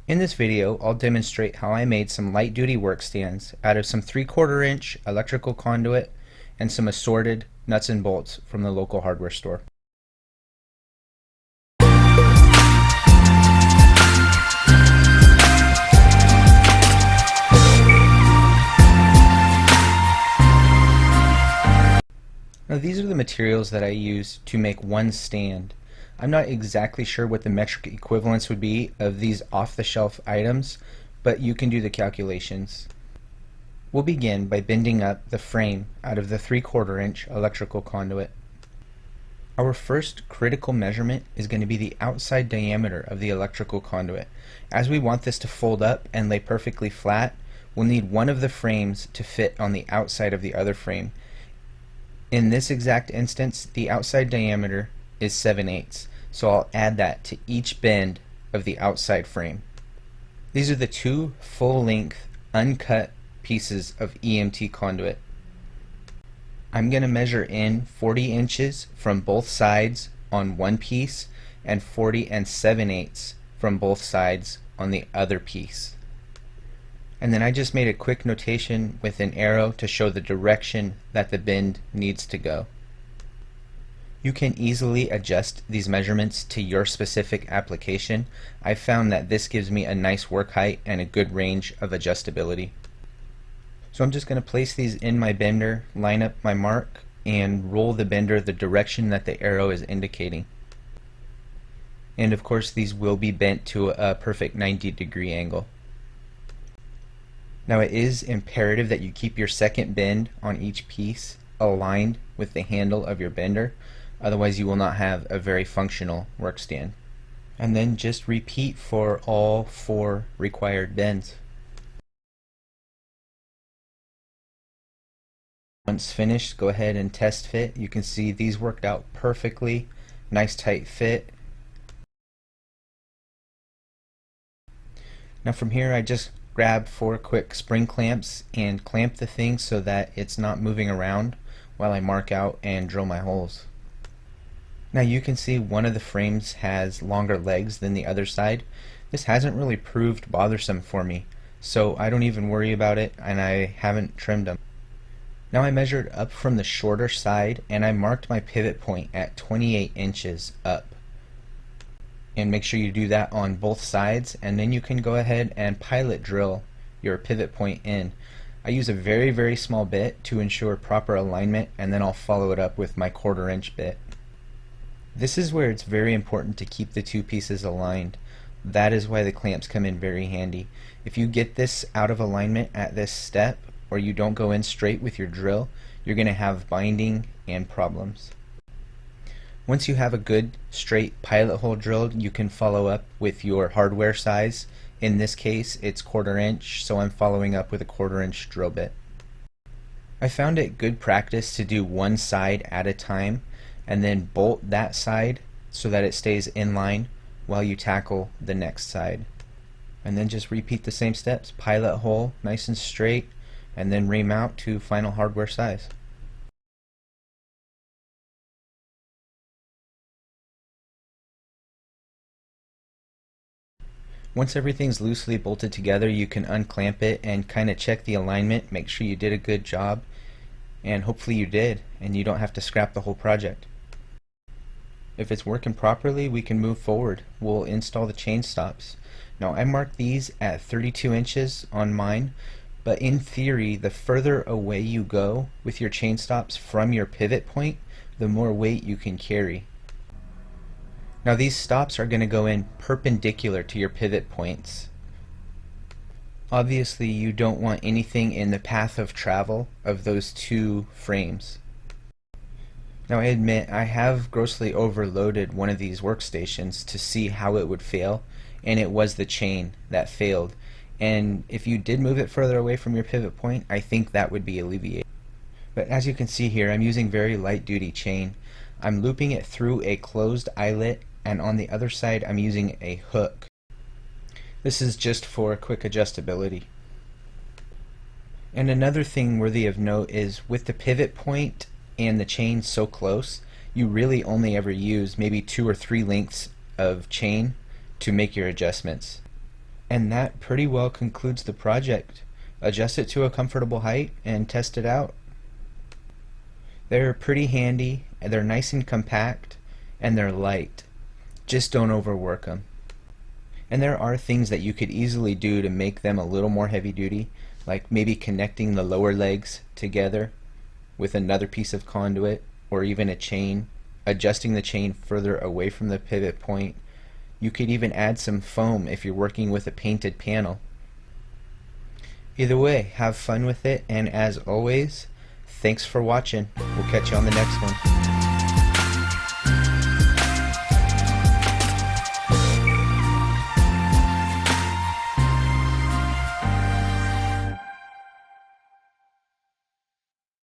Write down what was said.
In this video, I'll demonstrate how I made some light-duty work stands out of some 3/4 inch electrical conduit and some assorted nuts and bolts from the local hardware store. Now these are the materials that I used to make one stand. I'm not exactly sure what the metric equivalence would be of these off-the-shelf items, but you can do the calculations. We'll begin by bending up the frame out of the 3/4 inch electrical conduit. Our first critical measurement is going to be the outside diameter of the electrical conduit. As we want this to fold up and lay perfectly flat, we'll need one of the frames to fit on the outside of the other frame. In this exact instance, the outside diameter is 7/8, so I'll add that to each bend of the outside frame. These are the two full-length, uncut pieces of EMT conduit. I'm going to measure in 40 inches from both sides on one piece and 40 and 7/8 from both sides on the other piece. And then I just made a quick notation with an arrow to show the direction that the bend needs to go. You can easily adjust these measurements to your specific application. I found that this gives me a nice work height and a good range of adjustability. So I'm just going to place these in my bender, line up my mark, and roll the bender the direction that the arrow is indicating. And of course these will be bent to a perfect 90-degree angle. Now it is imperative that you keep your second bend on each piece aligned with the handle of your bender, otherwise you will not have a very functional work stand. And then just repeat for all 4 required bends. Once finished, go ahead and test fit. You can see these worked out perfectly, nice tight fit. Now from here I just grab 4 quick spring clamps and clamp the thing so that it's not moving around while I mark out and drill my holes. Now you can see one of the frames has longer legs than the other side. This hasn't really proved bothersome for me, so I don't even worry about it, and I haven't trimmed them. Now I measured up from the shorter side and I marked my pivot point at 28 inches up. And make sure you do that on both sides, and then you can go ahead and pilot drill your pivot point in. I use a very small bit to ensure proper alignment, and then I'll follow it up with my 1/4 inch bit. This is where it's very important to keep the two pieces aligned. That is why the clamps come in very handy. If you get this out of alignment at this step, or you don't go in straight with your drill, you're going to have binding and problems. Once you have a good straight pilot hole drilled, you can follow up with your hardware size. In this case it's 1/4 inch, so I'm following up with a 1/4 inch drill bit. I found it good practice to do one side at a time and then bolt that side so that it stays in line while you tackle the next side. And then just repeat the same steps. Pilot hole nice and straight, and then remount to final hardware size. Once everything's loosely bolted together, you can unclamp it and kind of check the alignment, make sure you did a good job, and hopefully you did, and you don't have to scrap the whole project. If it's working properly, we can move forward. We'll install the chain stops. Now I marked these at 32 inches on mine, but in theory the further away you go with your chain stops from your pivot point, the more weight you can carry. Now these stops are going to go in perpendicular to your pivot points. Obviously you don't want anything in the path of travel of those two frames. Now I admit I have grossly overloaded one of these workstations to see how it would fail, and it was the chain that failed. And if you did move it further away from your pivot point, I think that would be alleviated. But as you can see here, I'm using very light duty chain. I'm looping it through a closed eyelet, and on the other side I'm using a hook. This is just for quick adjustability. And another thing worthy of note is with the pivot point and the chain so close, you really only ever use maybe 2 or 3 lengths of chain to make your adjustments. And that pretty well concludes the project. Adjust it to a comfortable height and test it out. They're pretty handy, and they're nice and compact, and they're light. Just don't overwork them. And there are things that you could easily do to make them a little more heavy duty, like maybe connecting the lower legs together with another piece of conduit or even a chain, adjusting the chain further away from the pivot point. You could even add some foam if you're working with a painted panel. Either way, have fun with it, and as always, thanks for watching. We'll catch you on the next one.